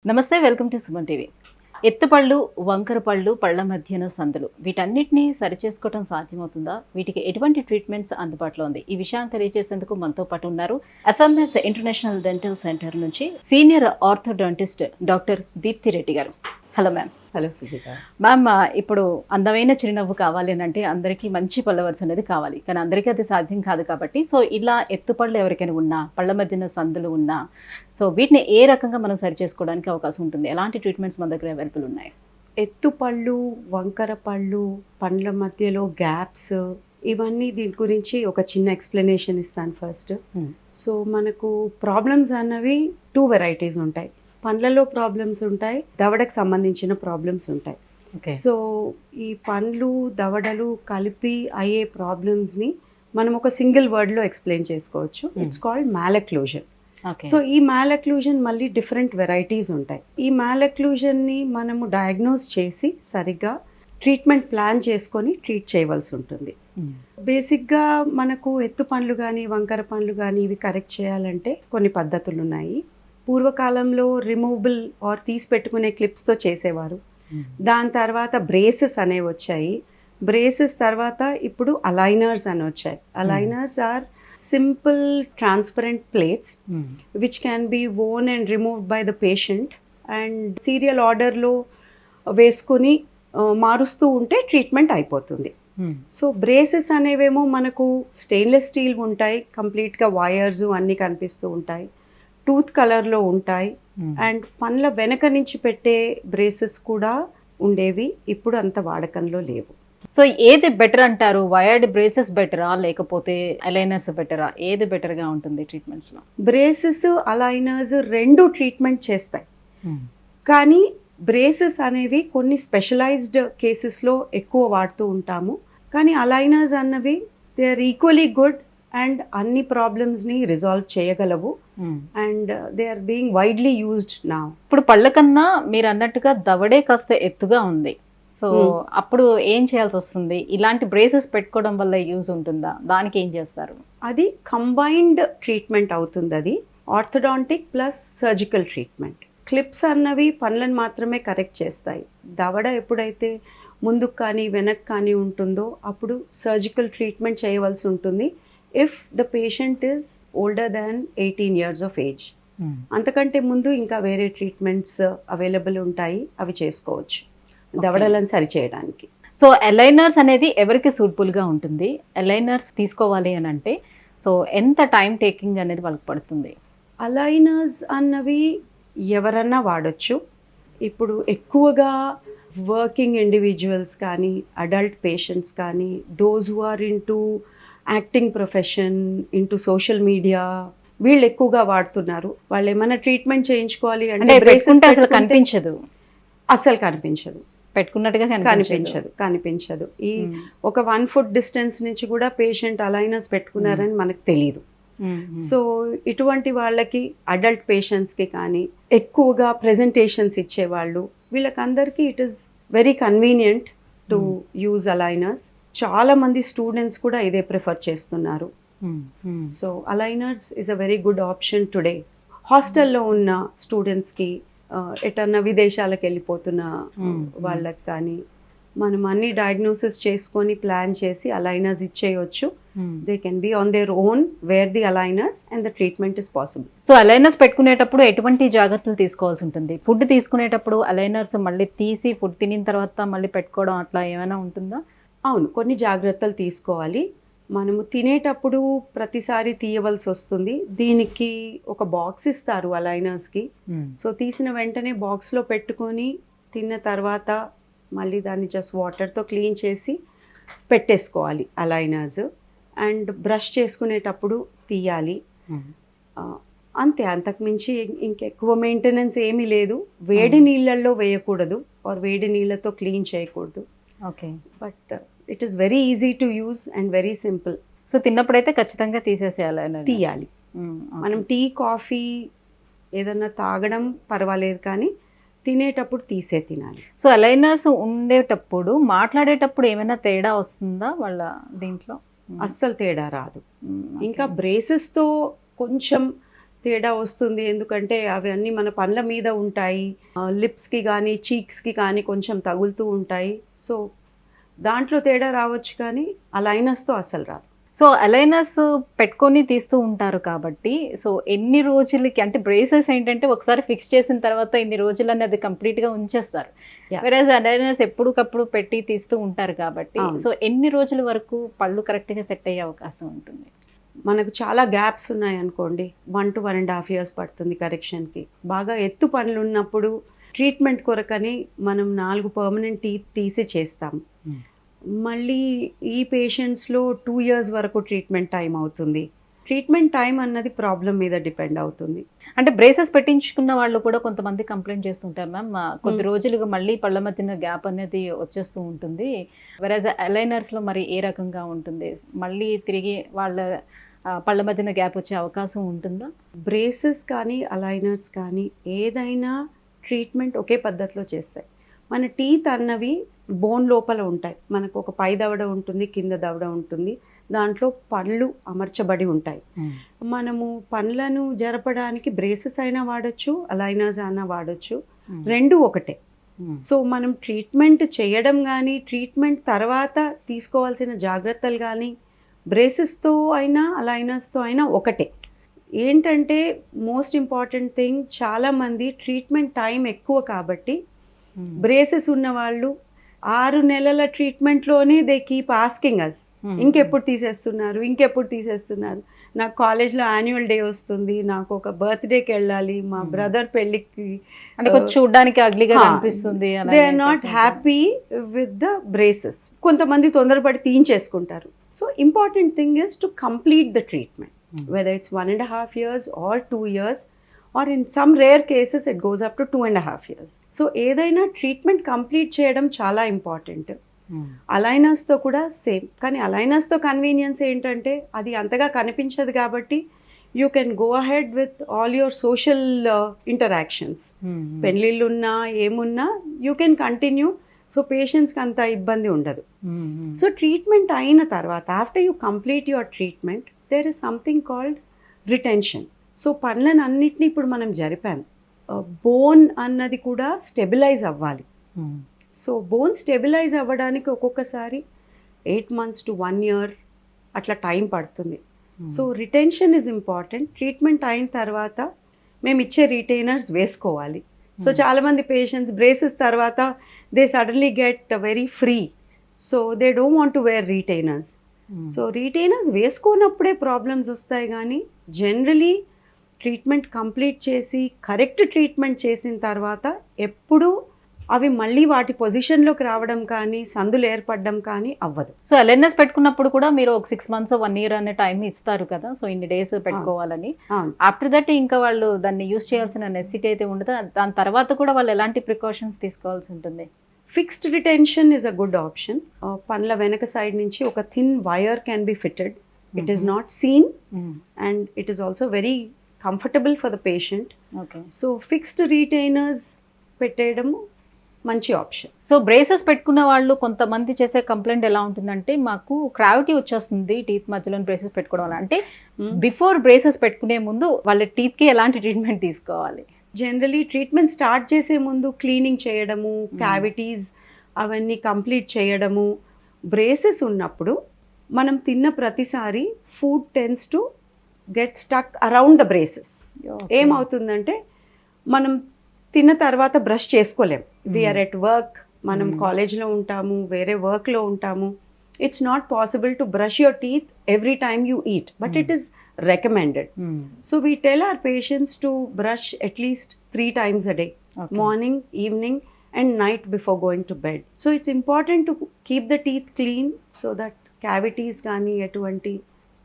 నమస్తే, welcome to Suman TV. ఎత్తుపళ్ళు, వంకర పళ్ళు, పళ్ళ మధ్యన సందులు వీటన్నిటిని సరిచేసుకోవడం సాధ్యమవుతుందా? వీటికి ఎటువంటి ట్రీట్మెంట్స్ అందుబాటులో ఉంది? ఈ విషయాన్ని తెలియజేసేందుకు మనతో పాటు ఉన్నారు ఎఫ్ఎంఎస్ ఇంటర్నేషనల్ డెంటల్ సెంటర్ నుంచి senior orthodontist doctor Deepti Reddy గారు. Hello ma'am. Hello Sujitha ma'am, ఇప్పుడు అందమైన చిరునవ్వు కావాలి అని అంటే అందరికీ మంచి పళ్ళ వరుస అనేది కావాలి, కానీ అందరికీ అది సాధ్యం కాదు. కాబట్టి సో ఇలా ఎత్తుపళ్ళు ఎవరికైనా ఉన్నా, పళ్ళ మధ్యన సందులు ఉన్నా, సో వీటిని ఏ రకంగా మనం సరి చేసుకోవడానికి అవకాశం ఉంటుంది? ఎలాంటి ట్రీట్మెంట్స్ మన దగ్గర అవైలబుల్ ఉన్నాయి? ఎత్తుపళ్ళు, వంకర పళ్ళు, పండ్ల మధ్యలో గ్యాప్స్, ఇవన్నీ దీని గురించి ఒక చిన్న ఎక్స్ప్లెనేషన్ ఇస్తాను ఫస్ట్. సో మనకు ప్రాబ్లమ్స్ అన్నవి 2 వెరైటీస్ ఉంటాయి. పండ్లలో ప్రాబ్లమ్స్ ఉంటాయి, దవడకు సంబంధించిన ప్రాబ్లమ్స్ ఉంటాయి. సో ఈ పండ్లు దవడలు కలిపి అయ్యే ప్రాబ్లమ్స్ని మనం ఒక సింగిల్ వర్డ్లో ఎక్స్ప్లెయిన్ చేసుకోవచ్చు. It's called malocclusion. సో ఈ మ్యాలక్లూజన్ మళ్ళీ డిఫరెంట్ వెరైటీస్ ఉంటాయి. ఈ మ్యాలక్లూజన్ని మనము డయాగ్నోస్ చేసి సరిగ్గా ట్రీట్మెంట్ ప్లాన్ చేసుకొని ట్రీట్ చేయవలసి ఉంటుంది. బేసిక్గా మనకు ఎత్తు పండ్లు కానీ వంకర పండ్లు కానీ ఇవి కరెక్ట్ చేయాలంటే కొన్ని పద్ధతులు ఉన్నాయి. పూర్వకాలంలో రిమూవబుల్ ఆర్ తీసి పెట్టుకునే క్లిప్స్తో చేసేవారు. దాని తర్వాత బ్రేసెస్ అనేవి వచ్చాయి. బ్రేసెస్ తర్వాత ఇప్పుడు అలైనర్స్ అని వచ్చాయి. Aligners are simple transparent plates which can be worn and removed by the patient and serial ఆర్డర్లో వేసుకొని మారుస్తూ ఉంటే ట్రీట్మెంట్ అయిపోతుంది. సో బ్రేసెస్ అనేవేమో మనకు స్టెయిన్లెస్ స్టీల్ ఉంటాయి, కంప్లీట్గా వైర్స్ అన్నీ కనిపిస్తూ ఉంటాయి, టూత్ కలర్లో ఉంటాయి. అండ్ పండ్ల వెనక నుంచి పెట్టే బ్రేసెస్ కూడా ఉండేవి, ఇప్పుడు అంత వాడకంలో లేవు. సో ఏది బెటర్ అంటారు? వైర్డ్ బ్రేసెస్ బెటరా లేకపోతే అలైనర్స్ బెటరా? ఏది బెటర్గా ఉంటుంది ట్రీట్మెంట్స్లో? బ్రేసెస్ అలైనర్స్ రెండు ట్రీట్మెంట్ చేస్తాయి, కానీ బ్రేసెస్ అనేవి కొన్ని స్పెషలైజ్డ్ కేసెస్లో ఎక్కువ వాడుతూ ఉంటాము. కానీ అలైనర్స్ అన్నవి they are equally good and అన్ని ప్రాబ్లమ్స్ని రిజాల్వ్ చేయగలవు and they are being widely used now. ఇప్పుడు పళ్ళ కన్నా మీరు అన్నట్టుగా దవడే కాస్త ఎత్తుగా ఉంది, సో అప్పుడు ఏం చేయాల్సి వస్తుంది? ఇలాంటి బ్రేసెస్ పెట్టుకోవడం వల్ల యూజ్ ఉంటుందా? దానికి ఏం చేస్తారు? అది కంబైన్డ్ ట్రీట్మెంట్ అవుతుంది. అది orthodontic plus surgical treatment. Clips అన్నవి పనులను మాత్రమే కరెక్ట్ చేస్తాయి. దవడ ఎప్పుడైతే ముందుకు కానీ వెనక్కి కానీ ఉంటుందో అప్పుడు సర్జికల్ ట్రీట్మెంట్ చేయవలసి ఉంటుంది if the patient is older than 18 years of age. అంతకంటే ముందు ఇంకా వేరే ట్రీట్మెంట్స్ అవైలబుల్ ఉంటాయి, అవి చేసుకోవచ్చు దవడలను సరిచేయడానికి. సో అలైనర్స్ అనేది ఎవరికి సూటబుల్గా ఉంటుంది? అలైనర్స్ తీసుకోవాలి అని అంటే సో ఎంత టైం టేకింగ్ అనేది వాళ్ళకి పడుతుంది? అలైనర్స్ అన్నవి ఎవరన్నా వాడచ్చు. ఇప్పుడు ఎక్కువగా వర్కింగ్ ఇండివిజువల్స్ కానీ అడల్ట్ పేషెంట్స్ కానీ those who are into acting profession, into social media, వీళ్ళు ఎక్కువగా వాడుతున్నారు. వాళ్ళు ఏమైనా ట్రీట్మెంట్ చేయించుకోవాలి అంటే అసలు కనిపించదు, అస్సలు కనిపించదు, పెట్టుకున్నట్టుగా కనిపించదు. ఈ ఒక 1 foot డిస్టెన్స్ నుంచి కూడా పేషెంట్ అలైనర్స్ పెట్టుకున్నారని మనకు తెలియదు. సో ఇటువంటి వాళ్ళకి అడల్ట్ పేషెంట్స్కి కానీ ఎక్కువగా ప్రెజెంటేషన్స్ ఇచ్చేవాళ్ళు వీళ్ళకందరికీ it is very convenient to use aligners. చాలా మంది స్టూడెంట్స్ కూడా ఇదే ప్రిఫర్ చేస్తున్నారు. So aligners is a very good option today. హాస్టల్లో ఉన్న స్టూడెంట్స్కి, ఎటన్నా విదేశాలకు వెళ్ళిపోతున్న వాళ్ళకి కానీ మనం అన్ని డయాగ్నోసిస్ చేసుకొని ప్లాన్ చేసి అలైనర్స్ ఇచ్చేయచ్చు. They can be on their own wear the aligners and the treatment is possible. So aligners పెట్టుకునేటప్పుడు ఎటువంటి జాగ్రత్తలు తీసుకోవాల్సి ఉంటుంది? ఫుడ్ తీసుకునేటప్పుడు అలైనర్స్ మళ్ళీ తీసి ఫుడ్ తినిన తర్వాత మళ్ళీ పెట్టుకోవడం అట్లా ఏమైనా ఉంటుందా? అవును, కొన్ని జాగ్రత్తలు తీసుకోవాలి. మనము తినేటప్పుడు ప్రతిసారి తీయవలసి వస్తుంది. దీనికి ఒక బాక్స్ ఇస్తారు అలైనర్స్కి. సో తీసిన వెంటనే బాక్స్లో పెట్టుకొని తిన్న తర్వాత మళ్ళీ దాన్ని జస్ట్ వాటర్తో క్లీన్ చేసి పెట్టేసుకోవాలి అలైనర్స్. అండ్ బ్రష్ చేసుకునేటప్పుడు తీయాలి. అంతే, అంతకుమించి ఇంకెక్కువ మెయింటెనెన్స్ ఏమీ లేదు. వేడి నీళ్ళల్లో వేయకూడదు ఆర్ వేడి నీళ్ళతో క్లీన్ చేయకూడదు. Okay, but it is very easy to use and very simple. So తిన్నప్పుడైతే ఖచ్చితంగా తీసేసేయాలి, తీయాలి. మనం టీ కాఫీ ఏదన్నా తాగడం పర్వాలేదు, కానీ తినేటప్పుడు తీసే తినాలి. సో అలైనర్స్ ఉండేటప్పుడు మాట్లాడేటప్పుడు ఏమైనా తేడా వస్తుందా వాళ్ళ దీంట్లో? అస్సలు తేడా రాదు. ఇంకా బ్రేసెస్తో కొంచెం తేడా వస్తుంది, ఎందుకంటే అవన్నీ మన పండ్ల మీద ఉంటాయి, లిప్స్కి కానీ చీక్స్కి కానీ కొంచెం తగులుతూ ఉంటాయి. సో దాంట్లో తేడా రావచ్చు, కానీ అలైనర్స్తో అసలు రాదు. సో అలైనర్స్ పెట్టుకొని తీస్తూ ఉంటారు కాబట్టి, సో ఎన్ని రోజులకి అంటే బ్రేసెస్ ఏంటంటే ఒకసారి ఫిక్స్ చేసిన తర్వాత ఇన్ని రోజులని అది కంప్లీట్గా ఉంచేస్తారు. Yeah. వేరేజ్ అలైనర్స్ ఎప్పటికప్పుడు పెట్టి తీస్తూ ఉంటారు కాబట్టి, అవును. సో ఎన్ని రోజుల వరకు పళ్ళు కరెక్ట్గా సెట్ అయ్యే అవకాశం ఉంటుంది? మనకు చాలా గ్యాప్స్ ఉన్నాయి అనుకోండి, 1 to 1.5 years పడుతుంది కరెక్షన్కి. బాగా ఎత్తు పనులు ఉన్నప్పుడు ట్రీట్మెంట్ కొరకని మనం 4 పర్మనెంట్ టీత్ తీసి చేస్తాం. మళ్ళీ ఈ పేషెంట్స్లో 2 years వరకు ట్రీట్మెంట్ టైం అవుతుంది. ట్రీట్మెంట్ టైం అన్నది ప్రాబ్లం మీద డిపెండ్ అవుతుంది. అంటే బ్రేసెస్ పెట్టించుకున్న వాళ్ళు కూడా కొంతమంది కంప్లైంట్ చేస్తుంటారు మ్యామ్, కొద్ది రోజులుగా మళ్ళీ పళ్ళ మధ్యన గ్యాప్ అనేది వచ్చేస్తూ ఉంటుంది. వెరాజ్ అలైనర్స్లో మరి ఏ రకంగా ఉంటుంది? మళ్ళీ తిరిగి వాళ్ళ పళ్ళ మధ్యన గ్యాప్ వచ్చే అవకాశం ఉంటుందా? బ్రేసెస్ కానీ అలైనర్స్ కానీ ఏదైనా ట్రీట్మెంట్ ఒకే పద్ధతిలో చేస్తాయి. మన టీత్ అన్నవి బోన్ లోపల ఉంటాయి. మనకు ఒక పై దవడ ఉంటుంది, కింద దవడ ఉంటుంది, దాంట్లో పళ్ళు అమర్చబడి ఉంటాయి. మనము పళ్ళను జరపడానికి బ్రేసెస్ అయినా వాడచ్చు, అలైనర్స్ అయినా వాడచ్చు, రెండు ఒకటే. సో మనం ట్రీట్మెంట్ చేయడం కానీ ట్రీట్మెంట్ తర్వాత తీసుకోవాల్సిన జాగ్రత్తలు కానీ బ్రేసెస్తో అయినా అలైనర్స్తో అయినా ఒకటే. ఏంటంటే మోస్ట్ ఇంపార్టెంట్ థింగ్, చాలామంది ట్రీట్మెంట్ టైం ఎక్కువ కాబట్టి బ్రేసెస్ ఉన్న వాళ్ళు 6 నెలల ట్రీట్మెంట్లోనే దే కీప్ ఆస్కింగ్ అస్, ఇంకెప్పుడు తీసేస్తున్నారు, నాకు కాలేజ్లో యాన్యువల్ డే వస్తుంది, నాకు ఒక బర్త్డేకి వెళ్ళాలి, మా బ్రదర్ పెళ్ళికి, అంటే కొంచెం చూడడానికి అగ్లీగా కనిపిస్తుంది, they are not happy with the braces. కొంతమంది తొందరపడి తీయించేసుకుంటారు. So important thing is to complete the treatment, whether it's 1.5 years or 2 years, or in some rare cases it goes up to 2.5 years. So ఏదైనా treatment complete చేయడం చాలా important. అలైనర్స్తో కూడా same, కానీ అలైనర్స్తో convenience ఏంటంటే అది అంతగా కనిపించదు కాబట్టి you can go ahead with all your social interactions. పెళ్ళిళ్ళున్నా ఏమున్నా యూ కెన్ కంటిన్యూ. సో పేషెంట్స్కి అంత ఇబ్బంది ఉండదు. సో ట్రీట్మెంట్ అయిన తర్వాత after you complete your treatment there is something called retention. So పనులను అన్నిటినీ ఇప్పుడు మనం జరిపాం, బోన్ అన్నది కూడా స్టెబిలైజ్ అవ్వాలి. సో బోన్ స్టెబిలైజ్ అవ్వడానికి ఒక్కొక్కసారి 8 months to 1 year అట్లా టైం పడుతుంది. So retention is important. Treatment అయిన తర్వాత మేము ఇచ్చే రిటైనర్స్ వేసుకోవాలి. సో చాలామంది పేషెంట్స్ బ్రేసెస్ తర్వాత they suddenly get very free, so they don't want to wear retainers. So retainers వేసుకోనప్పుడే ప్రాబ్లమ్స్ వస్తాయి, కానీ జనరలీ ట్రీట్మెంట్ కంప్లీట్ చేసి కరెక్ట్ ట్రీట్మెంట్ చేసిన తర్వాత ఎప్పుడు అవి మళ్ళీ వాటి పొజిషన్లోకి రావడం కానీ సందులు ఏర్పడడం కానీ అవ్వదు. సో అలైనర్స్ పెట్టుకున్నప్పుడు కూడా మీరు ఒక 6 months 1 year అనే టైం ఇస్తారు కదా, సో ఇన్ని డేస్ పెట్టుకోవాలని. ఆఫ్టర్ దట్ ఇంకా వాళ్ళు దాన్ని యూస్ చేయాల్సిన నెసిటీ అయితే ఉండదు. దాని తర్వాత కూడా వాళ్ళు ఎలాంటి ప్రికాషన్స్ తీసుకోవాల్సి ఉంటుంది? Fixed retention is a good option. పండ్ల వెనక సైడ్ నుంచి ఒక thin wire can be fitted. It is not seen and it is also very comfortable for the patient. So fixed retainers పెట్టేయడము మంచి ఆప్షన్. సో బ్రేసెస్ పెట్టుకున్న వాళ్ళు కొంతమంది చేసే కంప్లైంట్ ఎలా ఉంటుందంటే, మాకు క్రావిటీ వచ్చేస్తుంది టీత్ మధ్యలో బ్రేసెస్ పెట్టుకోవడం వల్ల. అంటే బిఫోర్ బ్రేసెస్ పెట్టుకునే ముందు వాళ్ళ టీత్కి ఎలాంటి ట్రీట్మెంట్ తీసుకోవాలి? జనరలీ ట్రీట్మెంట్ స్టార్ట్ చేసే ముందు క్లీనింగ్ చేయడము, క్యావిటీస్ అవన్నీ కంప్లీట్ చేయడము. బ్రేసెస్ ఉన్నప్పుడు మనం తిన్న ప్రతిసారి food tends to get stuck around the braces. ఏమవుతుందంటే మనం తిన్న తర్వాత బ్రష్ చేసుకోలేం. వీఆర్ ఎట్ వర్క్, మనం కాలేజ్లో ఉంటాము, వేరే వర్క్లో ఉంటాము. It's not possible to brush your teeth every time you eat, but it is recommended. So we tell our patients to brush at least 3 times a day, morning, evening and night before going to bed. So it's important to keep the teeth clean so that cavities కానీ ఎటువంటి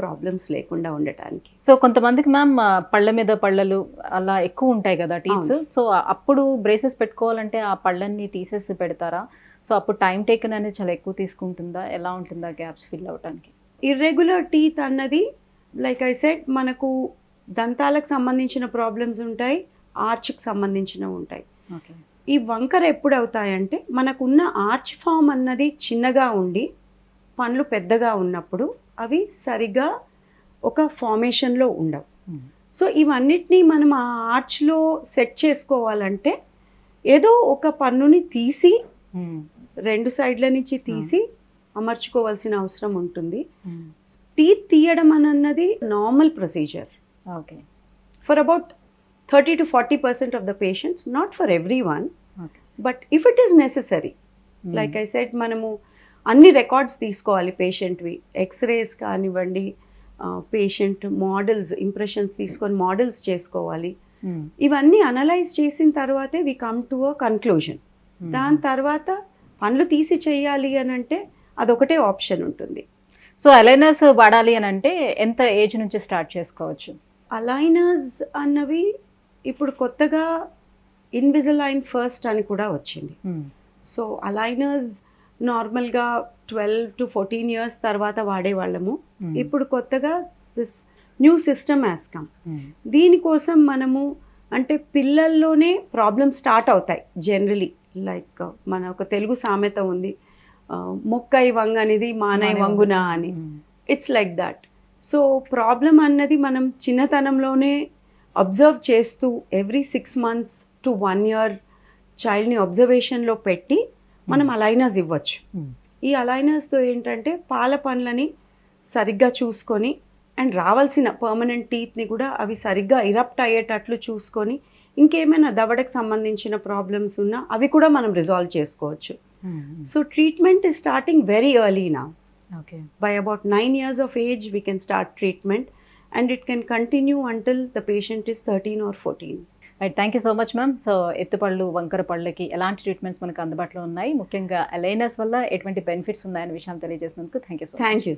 problems లేకుండా ఉండటానికి. So కొంతమందికి ma'am పళ్ళ మీద పళ్ళలు అలా ఎక్కువ ఉంటాయి కదా టీత్స్, సో అప్పుడు బ్రేసెస్ పెట్టుకోవాలంటే ఆ పళ్ళన్ని తీసేసి పెడతారా? సో అప్పుడు టైం టేకన్ అనేది చాలా ఎక్కువ తీసుకుంటుందా? ఎలా ఉంటుందా గ్యాప్స్ ఫిల్ అవడానికి? ఇర్రెగ్యులర్ టీత్ అన్నది లైక్ ఐ సెడ్, మనకు దంతాలకు సంబంధించిన ప్రాబ్లమ్స్ ఉంటాయి, ఆర్చ్కి సంబంధించినవి ఉంటాయి. ఈ వంకర ఎప్పుడు అవుతాయంటే మనకున్న ఆర్చ్ ఫామ్ అన్నది చిన్నగా ఉండి పండ్లు పెద్దగా ఉన్నప్పుడు అవి సరిగా ఒక ఫార్మేషన్లో ఉండవు. సో ఇవన్నిటినీ మనం ఆ ఆర్చ్లో సెట్ చేసుకోవాలంటే ఏదో ఒక పన్నుని తీసి రెండు సైడ్ల నుంచి తీసి అమర్చుకోవాల్సిన అవసరం ఉంటుంది. టీత్ తీయడం అన్నది normal procedure okay for about 30 to 40% of the patients, not for everyone, okay but if it is necessary, like I said, మనము అన్ని రికార్డ్స్ తీసుకోవాలి పేషెంట్వి, ఎక్స్రేస్ కానివ్వండి, పేషెంట్ మోడల్స్ ఇంప్రెషన్స్ తీసుకొని మోడల్స్ చేసుకోవాలి. ఇవన్నీ అనలైజ్ చేసిన తర్వాతే we come to a conclusion. దాని తర్వాత పనులు తీసి చేయాలి అని అంటే అదొకటే ఆప్షన్ ఉంటుంది. సో అలైనర్స్ వాడాలి అని అంటే ఎంత ఏజ్ నుంచి స్టార్ట్ చేసుకోవచ్చు? అలైనర్స్ అన్నవి ఇప్పుడు కొత్తగా ఇన్విజిలైన్ ఫస్ట్ అని కూడా వచ్చింది. సో అలైనర్స్ నార్మల్గా 12 to 14 years తర్వాత వాడేవాళ్ళము. ఇప్పుడు కొత్తగా this new system has come. దీనికోసం మనము అంటే పిల్లల్లోనే ప్రాబ్లమ్స్ స్టార్ట్ అవుతాయి జనరలీ. లైక్ మన ఒక తెలుగు సామెత ఉంది, మొక్కై వంగ అనేది మానై వంగున అని. It's like that. So problem అన్నది మనం చిన్నతనంలోనే అబ్జర్వ్ చేస్తూ ఎవ్రీ 6 months to 1 year చైల్డ్ని అబ్జర్వేషన్లో పెట్టి మనం అలైనర్స్ ఇవ్వచ్చు. ఈ అలైనర్స్తో ఏంటంటే పాల పండ్లని సరిగ్గా చూసుకొని అండ్ రావాల్సిన పర్మనెంట్ టీత్ని కూడా అవి సరిగ్గా ఇరప్ట్ అయ్యేటట్లు చూసుకొని ఇంకేమైనా దవడకు సంబంధించిన ప్రాబ్లమ్స్ ఉన్నా అవి కూడా మనం రిజాల్వ్ చేసుకోవచ్చు. So treatment is starting very early now. Okay, By about 9 years of age, we can start treatment and it can continue until the patient is 13 or 14. Right, thank you so much ma'am. So ఎత్తుపళ్ళు వంకర పళ్ళకి ఎలాంటి treatments మనకు అందుబాటులో ఉన్నాయి, ముఖ్యంగా aligners వల్ల ఎటువంటి బెనిఫిట్స్ ఉన్నాయనే విషయాన్ని తెలియజేసినందుకు thank you so much. Thank you.